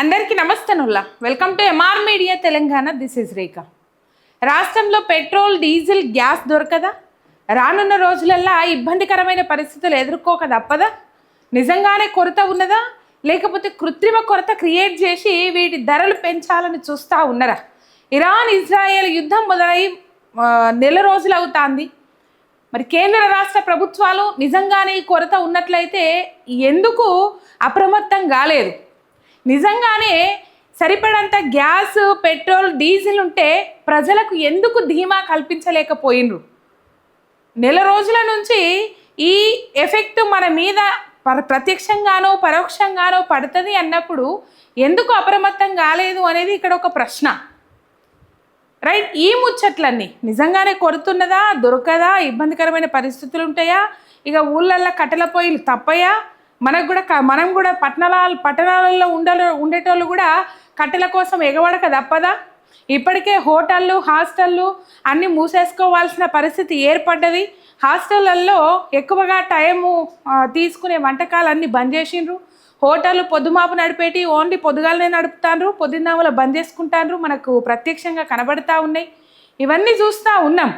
అందరికీ నమస్తేనుల్లా welcome to MR media Telangana. This is Rekha. రాష్ట్రంలో పెట్రోల్ డీజిల్ గ్యాస్ దొరకదా? రానున్న రోజులల్లా ఇబ్బందికరమైన పరిస్థితులు ఎదుర్కోక తప్పదా? నిజంగానే కొరత ఉన్నదా, లేకపోతే కృత్రిమ కొరత క్రియేట్ చేసి వీటి ధరలు పెంచాలని చూస్తూ ఉన్నారా? ఇరాన్ ఇజ్రాయెల్ యుద్ధం మొదలై నెల రోజులు అవుతుంది. మరి కేంద్ర రాష్ట్ర ప్రభుత్వాలు నిజంగానే ఈ కొరత ఉన్నట్లయితే ఎందుకు అప్రమత్తం కాలేదు? నిజంగానే సరిపడంత గ్యాస్, పెట్రోల్, డీజిల్ ఉంటే ప్రజలకు ఎందుకు ధీమా కల్పించలేకపోయినరు? నెల రోజుల నుంచి ఈ ఎఫెక్ట్ మన మీద ప్రత్యక్షంగానో పరోక్షంగానో పడుతుంది అన్నప్పుడు ఎందుకు అప్రమత్తం కాలేదు అనేది ఇక్కడ ఒక ప్రశ్న. రైట్, ఈ ముచ్చట్లన్నీ నిజంగానే కొడుతున్నదా, దొరకదా, ఇబ్బందికరమైన పరిస్థితులు ఉంటాయా, ఇక ఊళ్ళల్లో కట్టెల పొయ్యిలు తప్పయా, మనం కూడా పట్టణాలలో ఉండేటోళ్ళు కూడా కట్టెల కోసం ఎగవడక తప్పదా? ఇప్పటికే హోటళ్ళు, హాస్టళ్ళు అన్నీ మూసేసుకోవాల్సిన పరిస్థితి ఏర్పడ్డది. హాస్టళ్ళల్లో ఎక్కువగా టైము తీసుకునే వంటకాలన్నీ బంద్ చేసిండ్రు. హోటళ్ళు పొద్దుమాపు నడిపేటి ఓన్లీ పొద్దుగాలనే నడుపుతాండ్రు, పొద్దున్నాముల బంద్ చేసుకుంటాండ్రు. మనకు ప్రత్యక్షంగా కనబడతా ఉన్నాయి. ఇవన్నీ చూస్తూ ఉన్నాం.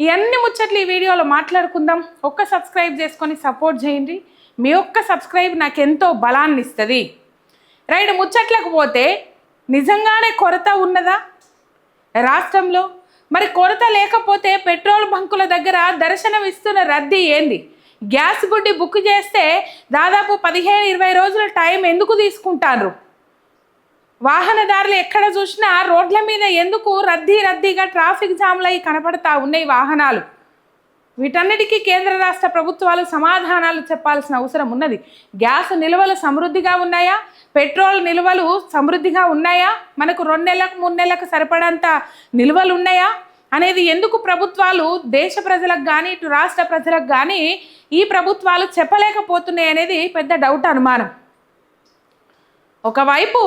ఇవన్నీ ముచ్చట్లు ఈ వీడియోలో మాట్లాడుకుందాం. ఒక్క సబ్స్క్రైబ్ చేసుకొని సపోర్ట్ చేయండి. మీ ఒక్క సబ్స్క్రైబ్ నాకు ఎంతో బలాన్ని ఇస్తుంది. రైట్, ముచ్చట్లకు పోతే నిజంగానే కొరత ఉన్నదా రాష్ట్రంలో? మరి కొరత లేకపోతే పెట్రోల్ బంకుల దగ్గర దర్శనం ఇస్తున్న రద్దీ ఏంది? గ్యాస్ బుడ్డి బుక్ చేస్తే దాదాపు 15-20 రోజుల టైం ఎందుకు తీసుకుంటారు? వాహనదారులు ఎక్కడ చూసినా రోడ్ల మీద ఎందుకు రద్దీగా ట్రాఫిక్ జామ్లు అయి కనపడతా ఉన్నాయి వాహనాలు? వీటన్నిటికీ కేంద్ర రాష్ట్ర ప్రభుత్వాలు సమాధానాలు చెప్పాల్సిన అవసరం ఉన్నది. గ్యాస్ నిల్వలు సమృద్ధిగా ఉన్నాయా? పెట్రోల్ నిల్వలు సమృద్ధిగా ఉన్నాయా? మనకు 2 నెలలకు 3 నెలలకు సరిపడంత నిల్వలు ఉన్నాయా అనేది ఎందుకు ప్రభుత్వాలు దేశ ప్రజలకు కానీ ఇటు రాష్ట్ర ప్రజలకు కానీ ఈ ప్రభుత్వాలు చెప్పలేకపోతున్నాయి అనేది పెద్ద డౌట్, అనుమానం. ఒకవైపు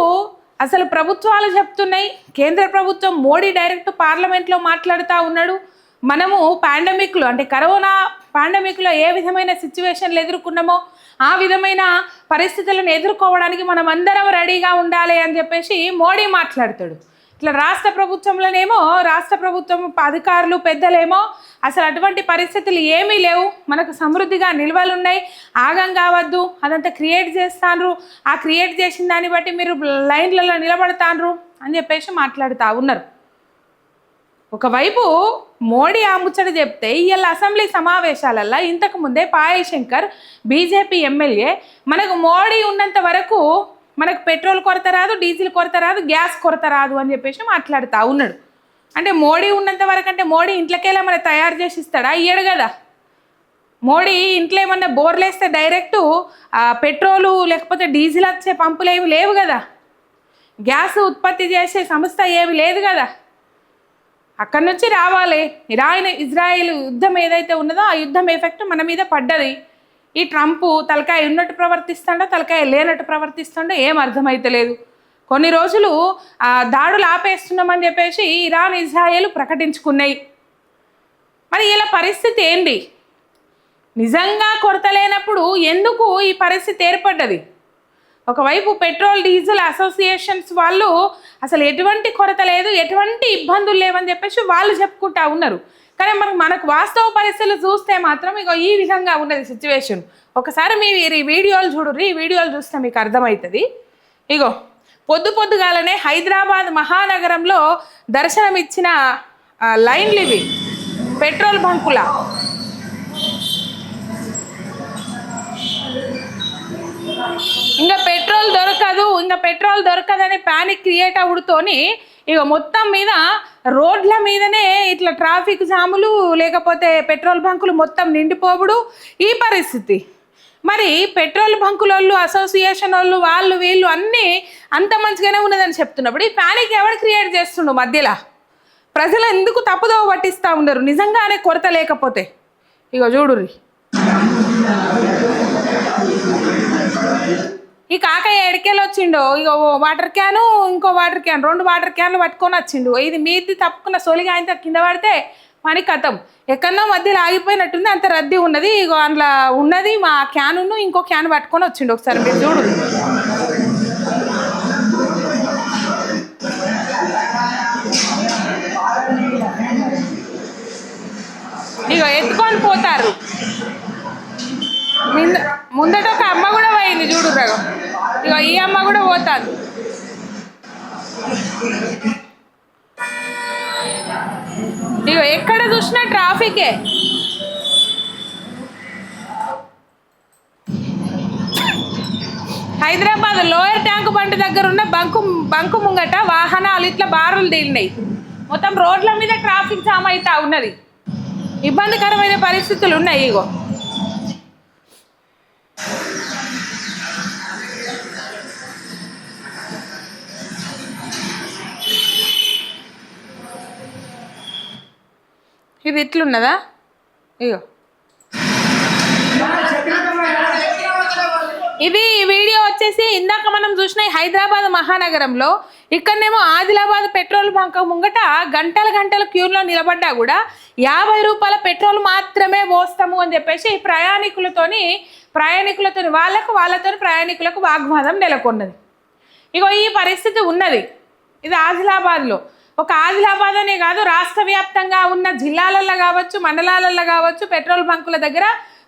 అసలు ప్రభుత్వాలు చెప్తున్నాయి, కేంద్ర ప్రభుత్వం మోడీ డైరెక్ట్ పార్లమెంట్లో మాట్లాడుతూ ఉన్నాడు. మనము పాండమిక్లో అంటే కరోనా పాండమిక్లో ఏ విధమైన సిచ్యువేషన్లు ఎదుర్కొన్నామో ఆ విధమైన పరిస్థితులను ఎదుర్కోవడానికి మనం అందరం రెడీగా ఉండాలి అని చెప్పేసి మోడీ మాట్లాడతాడు. ఇట్లా రాష్ట్ర ప్రభుత్వంలోనేమో రాష్ట్ర ప్రభుత్వం అధికారులు పెద్దలేమో అసలు అటువంటి పరిస్థితులు ఏమీ లేవు, మనకు సమృద్ధిగా నిల్వలు ఉన్నాయి, ఆగం కావద్దు, అదంతా క్రియేట్ చేస్తాన్రు, ఆ క్రియేట్ చేసిన దాన్ని బట్టి మీరు లైన్లలో నిలబడతాన్రు అని చెప్పేసి మాట్లాడుతూ ఉన్నారు. ఒకవైపు మోడీ ఆ ముచ్చట చెప్తే ఇవాళ అసెంబ్లీ సమావేశాలల్లో ఇంతకుముందే పాయల్ శంకర్ బీజేపీ ఎమ్మెల్యే మనకు మోడీ ఉన్నంత వరకు మనకు పెట్రోల్ కొరత రాదు, డీజిల్ కొరత రాదు, గ్యాస్ కొరత రాదు అని చెప్పేసి మాట్లాడుతూ ఉన్నాడు. అంటే మోడీ ఉన్నంత వరకు అంటే మోడీ ఇంట్లోకెళ్ళి మన తయారు చేసి ఇస్తాడా? ఇయ్యడు కదా. మోడీ ఇంట్లో ఏమన్నా బోర్లేస్తే డైరెక్టు పెట్రోలు లేకపోతే డీజిల్ వచ్చే పంపులు ఏమి లేవు కదా, గ్యాస్ ఉత్పత్తి చేసే సంస్థ ఏమి లేదు కదా. అక్కడి నుంచి రావాలి. ఇజ్రాయెల్ యుద్ధం ఏదైతే ఉన్నదో ఆ యుద్ధం ఎఫెక్ట్ మన మీద పడ్డది. ఈ ట్రంప్ తలకాయ ఉన్నట్టు ప్రవర్తిస్తాడో తలకాయ లేనట్టు ప్రవర్తిస్తాడో ఏం అర్థమైతలేదు. కొన్ని రోజులు దాడులు ఆపేస్తున్నామని చెప్పేసి ఇరాన్ ఇజ్రాయెల్ ప్రకటించుకున్నాయి. మరి ఇలా పరిస్థితి ఏంటి? నిజంగా కొరత లేనప్పుడు ఎందుకు ఈ పరిస్థితి ఏర్పడ్డది? ఒకవైపు పెట్రోల్ డీజిల్ అసోసియేషన్స్ వాళ్ళు అసలు ఎటువంటి కొరత లేదు, ఎటువంటి ఇబ్బందులు లేవని చెప్పేసి వాళ్ళు చెప్పుకుంటా ఉన్నారు. కానీ మనకు వాస్తవ పరిస్థితులు చూస్తే మాత్రం ఇక ఈ విధంగా ఉన్నది సిచ్యువేషన్. ఒకసారి మీరు ఈ వీడియోలు చూడుర్రి, ఈ వీడియోలు చూస్తే మీకు అర్థమవుతుంది. ఇగో పొద్దుగాలనే హైదరాబాద్ మహానగరంలో దర్శనం ఇచ్చిన లైన్లు ఇవి పెట్రోల్ బంకుల. ఇంకా పెట్రోల్ దొరకదని ప్యానిక్ క్రియేట్ అవుడుతోని ఇక మొత్తం మీద రోడ్ల మీదనే ఇట్లా ట్రాఫిక్ జాములు, లేకపోతే పెట్రోల్ బంకులు మొత్తం నిండిపోవుడు ఈ పరిస్థితి. మరి పెట్రోల్ బంకులోళ్ళు, అసోసియేషన్ వాళ్ళు వీళ్ళు అన్నీ అంత మంచిగానే ఉన్నదని చెప్తున్నప్పుడు ఈ ప్యానిక్ ఎవరు క్రియేట్ చేస్తుండు మధ్యలో? ప్రజలు ఎందుకు తప్పుదోవ పట్టిస్తూ ఉన్నారు నిజంగానే కొరత లేకపోతే? ఇక చూడుర్రి, ఈ కాకయ్య ఎడికెళ్ళి వచ్చిండో, ఇక వాటర్ క్యాను, ఇంకో వాటర్ క్యాన్, 2 వాటర్ క్యాన్లు పట్టుకొని వచ్చిండు. ఇది మీది తప్పుకున్న సోలిగా ఆయన కింద పడితే పని కథం. ఎక్కడో మధ్యలో ఆగిపోయినట్టుంది, అంత రద్దీ ఉన్నది. ఇగో అందులో ఉన్నది మా క్యాను, ఇంకో క్యాన్ పట్టుకొని వచ్చిండు. ఒకసారి మీరు చూడు. ఎక్కించుకొని పోతారు. ముందట ఒక అమ్మ కూడా పోయింది చూడు రగం, ఇక ఈ అమ్మ కూడా పోతాను. ఇక ఎక్కడ చూసినా ట్రాఫికే. హైదరాబాద్ లోయర్ ట్యాంక్ బండ్ దగ్గర ఉన్న బంకు ముంగట వాహనాలు ఇట్లా బారులు తీరినాయి. మొత్తం రోడ్ల మీద ట్రాఫిక్ జామ్ అవుతా ఉన్నది. ఇబ్బందికరమైన పరిస్థితులు ఉన్నాయి. ఇగో ఇది ఇట్లున్నదా? ఇగో ఇది వీడియో వచ్చేసి ఇందాక మనం చూసిన హైదరాబాద్ మహానగరంలో. ఇక్కడనేమో ఆదిలాబాద్ పెట్రోల్ బంక్ ముంగట గంటల క్యూలో నిలబడ్డా కూడా 50 రూపాయల పెట్రోల్ మాత్రమే పోస్తాము అని చెప్పేసి ప్రయాణికులతోని వాళ్ళతో ప్రయాణికులకు వాగ్వాదం నెలకొన్నది. ఇగో ఈ పరిస్థితి ఉన్నది. ఇది ఆదిలాబాద్లో. ఒక ఆదిలాబాద్ అనే కాదు, రాష్ట్ర వ్యాప్తంగా ఉన్న జిల్లాలలో కావచ్చు, మండలాలలో కావచ్చు, పెట్రోల్ బంకుల దగ్గర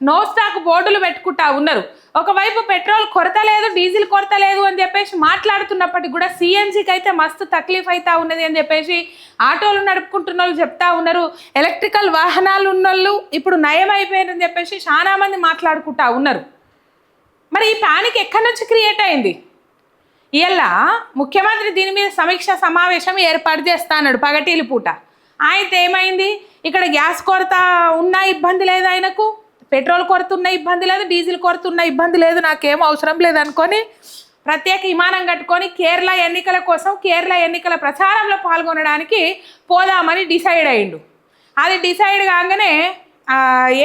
నో స్టాక్ బోర్డులు పెట్టుకుంటా ఉన్నారు. ఒకవైపు పెట్రోల్ కొరత లేదు, డీజిల్ కొరత లేదు అని చెప్పేసి మాట్లాడుతున్నప్పటికీ కూడా సిఎన్జికి అయితే మస్తు తక్లీఫ్ అవుతా ఉన్నది అని చెప్పేసి ఆటోలు నడుపుకుంటున్న వాళ్ళు చెప్తా ఉన్నారు. ఎలక్ట్రికల్ వాహనాలు ఉన్నోళ్ళు ఇప్పుడు నయం అయిపోయిందని చెప్పేసి చాలా మంది మాట్లాడుకుంటా ఉన్నారు. మరి ఈ పానిక్ ఎక్కడి నుంచి క్రియేట్ అయింది? ఇలా ముఖ్యమంత్రి దీని మీద సమీక్ష సమావేశం ఏర్పాటు చేస్తా అన్నాడు పగటీలు పూట. అయితే ఏమైంది? ఇక్కడ గ్యాస్ కొరత ఉన్న ఇబ్బంది లేదు, ఆయనకు పెట్రోల్ కొరత ఉన్న ఇబ్బంది లేదు, డీజిల్ కొరత ఉన్న ఇబ్బంది లేదు, నాకేం అవసరం లేదనుకొని ప్రత్యేక విమానం కట్టుకొని కేరళ ఎన్నికల కోసం, కేరళ ఎన్నికల ప్రచారంలో పాల్గొనడానికి పోదామని డిసైడ్ అయ్యిండు. అది డిసైడ్ కాగానే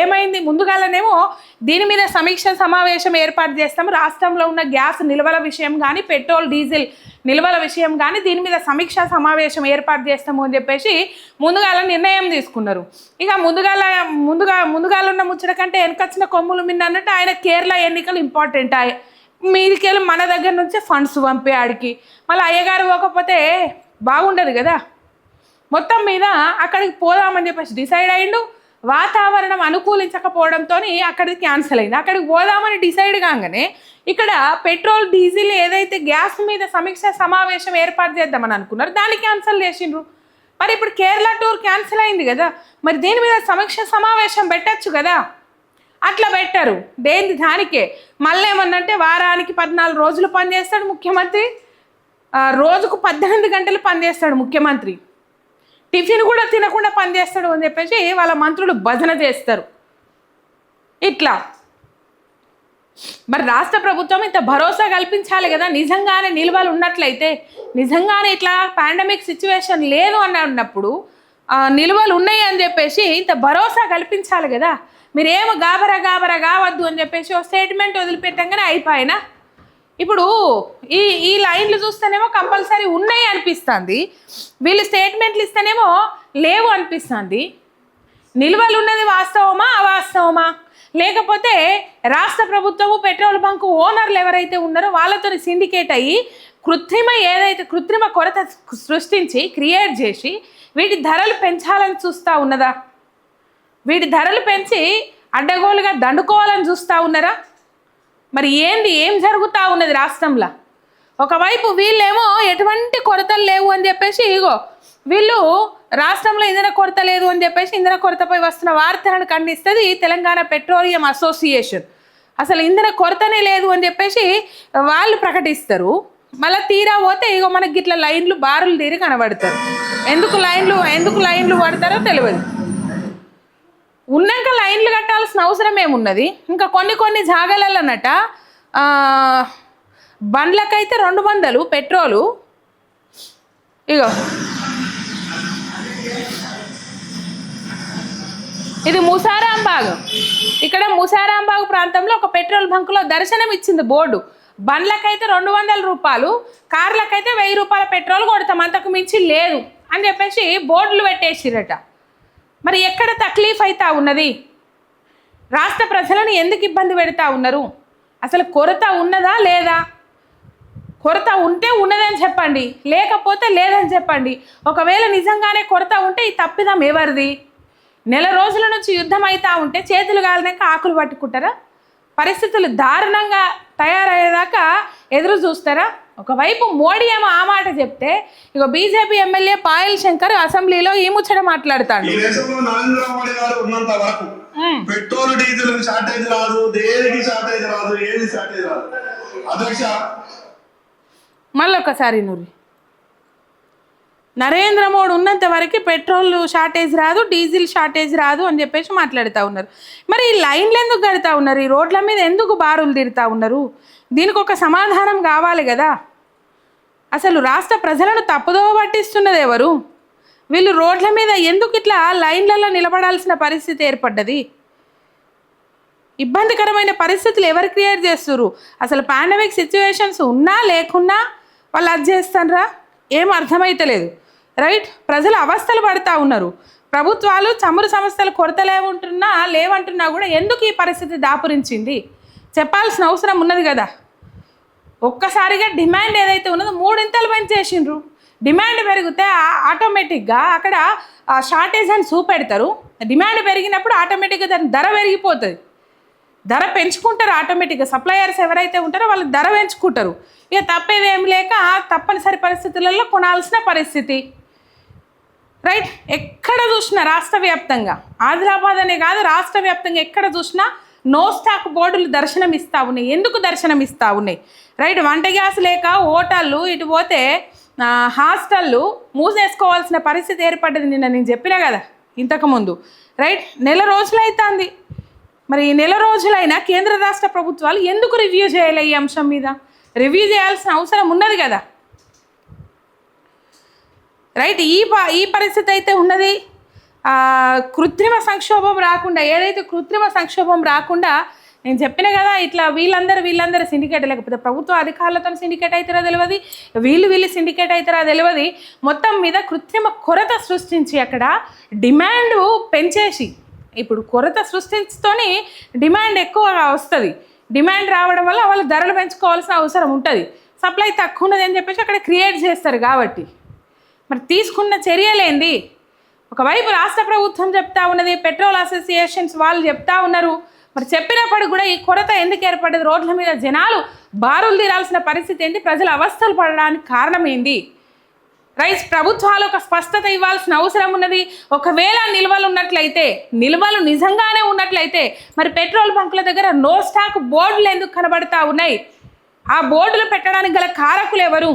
ఏమైంది? ముందుగాలనేమో దీని మీద సమీక్ష సమావేశం ఏర్పాటు చేస్తాము, రాష్ట్రంలో ఉన్న గ్యాస్ నిల్వల విషయం కానీ, పెట్రోల్ డీజిల్ నిల్వల విషయం కానీ దీని మీద సమీక్షా సమావేశం ఏర్పాటు చేస్తాము అని చెప్పేసి ముందుగాల నిర్ణయం తీసుకున్నారు. ఇక ముందుగాల ఉన్న ముచ్చట కంటే వెనకొచ్చిన కొమ్ములు మిన్న అన్నట్టు ఆయన కేరళ ఎన్నికలు ఇంపార్టెంట్. మీదికెళ్ళి మన దగ్గర నుంచి ఫండ్స్ పంపే ఆడికి మళ్ళీ అయ్యగారు పోకపోతే బాగుండదు కదా. మొత్తం మీద అక్కడికి పోదామని చెప్పేసి డిసైడ్ అయ్యిండు. వాతావరణం అనుకూలించకపోవడంతో అక్కడికి క్యాన్సిల్ అయింది. అక్కడికి పోదామని డిసైడ్ కాగానే ఇక్కడ పెట్రోల్ డీజిల్ ఏదైతే గ్యాస్ మీద సమీక్ష సమావేశం ఏర్పాటు చేద్దామని అనుకున్నారు, దాన్ని క్యాన్సిల్ చేసిండ్రు. మరి ఇప్పుడు కేరళ టూర్ క్యాన్సిల్ అయింది కదా, మరి దీని మీద సమీక్ష సమావేశం పెట్టచ్చు కదా. అట్లా పెట్టారు. దానికే మళ్ళీ ఏమన్నంటే వారానికి 14 రోజులు పనిచేస్తాడు ముఖ్యమంత్రి, రోజుకు 18 గంటలు పనిచేస్తాడు ముఖ్యమంత్రి, టిఫిన్ కూడా తినకుండా పనిచేస్తాడు అని చెప్పేసి వాళ్ళ మంత్రులు భజన చేస్తారు. ఇట్లా మరి రాష్ట్ర ప్రభుత్వం ఇంత భరోసా కల్పించాలి కదా. నిజంగానే నిల్వలు ఉన్నట్లయితే, నిజంగానే ఇట్లా పాండమిక్ సిచ్యువేషన్ లేదు అని అన్నప్పుడు నిల్వలు ఉన్నాయి అని చెప్పేసి ఇంత భరోసా కల్పించాలి కదా. మీరేమో గాబరా కావద్దు అని చెప్పేసి ఒక స్టేట్మెంట్ వదిలిపెట్టంగానే అయిపోయినా. ఇప్పుడు ఈ లైన్లు చూస్తేనేమో కంపల్సరీ ఉన్నాయి అనిపిస్తుంది, వీళ్ళు స్టేట్మెంట్లు ఇస్తేనేమో లేవు అనిపిస్తుంది. నిల్వలు ఉన్నది వాస్తవమా అవాస్తవమా? లేకపోతే రాష్ట్ర ప్రభుత్వము పెట్రోల్ బంకు ఓనర్లు ఎవరైతే ఉన్నారో వాళ్ళతో సిండికేట్ అయ్యి కృత్రిమ కొరత సృష్టించి క్రియేట్ చేసి వీటి ధరలు పెంచాలని చూస్తూ ఉన్నదా? వీటి ధరలు పెంచి అడ్డగోలుగా దండుకోవాలని చూస్తూ ఉన్నారా? మరి ఏం జరుగుతూ ఉన్నది రాష్ట్రంలో? ఒకవైపు వీళ్ళేమో ఎటువంటి కొరతలు లేవు అని చెప్పేసి వీళ్ళు రాష్ట్రంలో ఇంధన కొరత లేదు అని చెప్పేసి ఇంధన కొరతపై వస్తున్న వార్తలను ఖండిస్తుంది తెలంగాణ పెట్రోలియం అసోసియేషన్. అసలు ఇంధన కొరతనే లేదు అని చెప్పేసి వాళ్ళు ప్రకటిస్తారు. మళ్ళీ తీరా పోతే మనకి ఇట్లా లైన్లు బారులు తీరి కనబడతారు. ఎందుకు లైన్లు పడతారో తెలియదు. ఉన్నాక లైన్లు కట్టాల్సిన అవసరం ఏమున్నది? ఇంకా కొన్ని జాగాలన్నట బండ్లకైతే 200 పెట్రోలు. ఇది ముసారాంబాగ్. ఇక్కడ ముసారాంబాగ్ ప్రాంతంలో ఒక పెట్రోల్ బంకులో దర్శనం ఇచ్చింది బోర్డు. బండ్లకైతే 200 రూపాయలు, కార్లకైతే 1000 రూపాయల పెట్రోల్ కొడతాం, అంతకు మించి లేదు అని చెప్పేసి బోర్డులు పెట్టేసిరట. మరి ఎక్కడ తక్లీఫ్ అవుతా ఉన్నది? రాష్ట్ర ప్రజలను ఎందుకు ఇబ్బంది పెడతా ఉన్నారు? అసలు కొరత ఉన్నదా లేదా? కొరత ఉంటే ఉన్నదని చెప్పండి, లేకపోతే లేదని చెప్పండి. ఒకవేళ నిజంగానే కొరత ఉంటే ఈ తప్పిదం ఎవరిది? నెల రోజుల నుంచి యుద్ధం అవుతా ఉంటే చేతులు కాలినాక ఆకులు పట్టుకుంటారా? పరిస్థితులు దారుణంగా తయారయ్యేదాకా ఎదురు చూస్తారా? ఒకవైపు మోడీ ఏమో ఆ మాట చెప్తే, ఇక బీజేపీ ఎమ్మెల్యే పాయల్ శంకర్ అసెంబ్లీలో ఈ ముచ్చట మాట్లాడతాడు. నరేంద్ర మోడీ గారు ఉన్నంత వరకు పెట్రోల్ డీజిల్ షార్టేజ్ రాదు, దేనికి షార్టేజ్ రాదు, ఏది షార్టేజ్ రాదు. అధ్యక్ష మళ్ళొకసారి నూరి, నరేంద్ర మోడీ ఉన్నంత వరకు పెట్రోల్ షార్టేజ్ రాదు, డీజిల్ షార్టేజ్ రాదు అని చెప్పేసి మాట్లాడుతూ ఉన్నారు. మరి ఈ లైన్లు ఎందుకు కడతా ఉన్నారు? ఈ రోడ్ల మీద ఎందుకు బారులు తిరుగుతూ ఉన్నారు? దీనికి ఒక సమాధానం కావాలి కదా. అసలు రాష్ట్ర ప్రజలను తప్పుదోవ పట్టిస్తున్నది ఎవరు? వీళ్ళు రోడ్ల మీద ఎందుకు ఇట్లా లైన్లలో నిలబడాల్సిన పరిస్థితి ఏర్పడ్డది? ఇబ్బందికరమైన పరిస్థితులు ఎవరు క్రియేట్ చేస్తున్నారు? అసలు పాండమిక్ సిచ్యువేషన్స్ ఉన్నా లేకున్నా వాళ్ళు అది చేస్తారా? ఏం అర్థమైతలేదు. రైట్, ప్రజలు అవస్థలు పడుతూ ఉన్నారు. ప్రభుత్వాలు చమురు సంస్థలు కొరత లేవంటున్నా కూడా ఎందుకు ఈ పరిస్థితి దాపురించింది చెప్పాల్సిన అవసరం ఉన్నది కదా. ఒక్కసారిగా డిమాండ్ ఏదైతే ఉన్నదో 3 ఇంతలు పెంచేసిండ్రు. డిమాండ్ పెరిగితే ఆటోమేటిక్గా అక్కడ షార్టేజ్ అని చూపెడతారు. డిమాండ్ పెరిగినప్పుడు ఆటోమేటిక్గా దాని ధర పెరిగిపోతుంది. ధర పెంచుకుంటారు ఆటోమేటిక్గా. సప్లయర్స్ ఎవరైతే ఉంటారో వాళ్ళు ధర పెంచుకుంటారు. ఇక తప్పేదేం లేక తప్పనిసరి పరిస్థితులలో కొనాల్సిన పరిస్థితి. రైట్, ఎక్కడ చూసినా రాష్ట్ర వ్యాప్తంగా, ఆదిలాబాద్ అనే కాదు రాష్ట్ర వ్యాప్తంగా ఎక్కడ చూసినా నో స్టాక్ బోర్డులు దర్శనం ఇస్తూ ఉన్నాయి. ఎందుకు దర్శనం ఇస్తూ ఉన్నాయి? రైట్, వంట గ్యాస్ లేక హోటళ్ళు ఇటు పోతే హాస్టళ్ళు మూసేసుకోవాల్సిన పరిస్థితి ఏర్పడ్డది. నిన్న నేను చెప్పినా కదా ఇంతకుముందు. రైట్, నెల రోజులైతుంది. మరి ఈ నెల రోజులైనా కేంద్ర రాష్ట్ర ప్రభుత్వాలు ఎందుకు రివ్యూ చేయాలి? ఈ అంశం మీద రివ్యూ చేయాల్సిన అవసరం ఉన్నది కదా. రైట్, ఈ పరిస్థితి అయితే ఉన్నది. కృత్రిమ సంక్షోభం రాకుండా, ఏదైతే కృత్రిమ సంక్షోభం రాకుండా నేను చెప్పిన కదా, ఇట్లా వీళ్ళందరూ సిండికేట్, లేకపోతే ప్రభుత్వ అధికారులతో సిండికేట్ అవుతారో తెలియదు, వీళ్ళు సిండికేట్ అవుతారో తెలియదు. మొత్తం మీద కృత్రిమ కొరత సృష్టించి అక్కడ డిమాండ్ పెంచేసి, ఇప్పుడు కొరత సృష్టించుతోని డిమాండ్ ఎక్కువగా వస్తుంది. డిమాండ్ రావడం వల్ల వాళ్ళు ధరలు పెంచుకోవాల్సిన అవసరం ఉంటుంది. సప్లై తక్కువ ఉన్నది అని చెప్పేసి అక్కడ క్రియేట్ చేస్తారు. కాబట్టి మరి తీసుకున్న చర్యలేంది? ఒకవైపు రాష్ట్ర ప్రభుత్వం చెప్తా ఉన్నది, పెట్రోల్ అసోసియేషన్స్ వాళ్ళు చెప్తా ఉన్నారు. మరి చెప్పినప్పుడు కూడా ఈ కొరత ఎందుకు ఏర్పడ్డది? రోడ్ల మీద జనాలు బారులు తీరాల్సిన పరిస్థితి ఏంటి? ప్రజలు అవస్థలు పడడానికి కారణం ఏంది? రైట్, ప్రభుత్వాలు ఒక స్పష్టత ఇవ్వాల్సిన అవసరం ఉన్నది. ఒకవేళ నిల్వలు నిజంగానే ఉన్నట్లయితే మరి పెట్రోల్ బంకుల దగ్గర నో స్టాక్ బోర్డులు ఎందుకు కనబడతా ఉన్నాయి? ఆ బోర్డులు పెట్టడానికి గల కారకులు ఎవరు?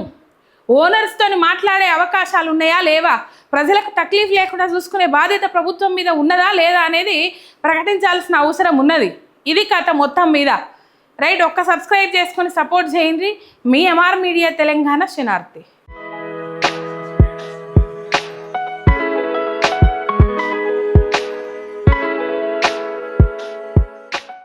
ఓనర్స్తో మాట్లాడే అవకాశాలు ఉన్నాయా లేవా? ప్రజలకు తక్లీఫ్ లేకుండా చూసుకునే బాధ్యత ప్రభుత్వం మీద ఉన్నదా లేదా అనేది ప్రకటించాల్సిన అవసరం ఉన్నది. ఇది కథ మొత్తం మీద. రైట్, ఒక్క సబ్స్క్రైబ్ చేసుకొని సపోర్ట్ చేయండి. మీ ఎంఆర్ మీడియా తెలంగాణ శనార్థి.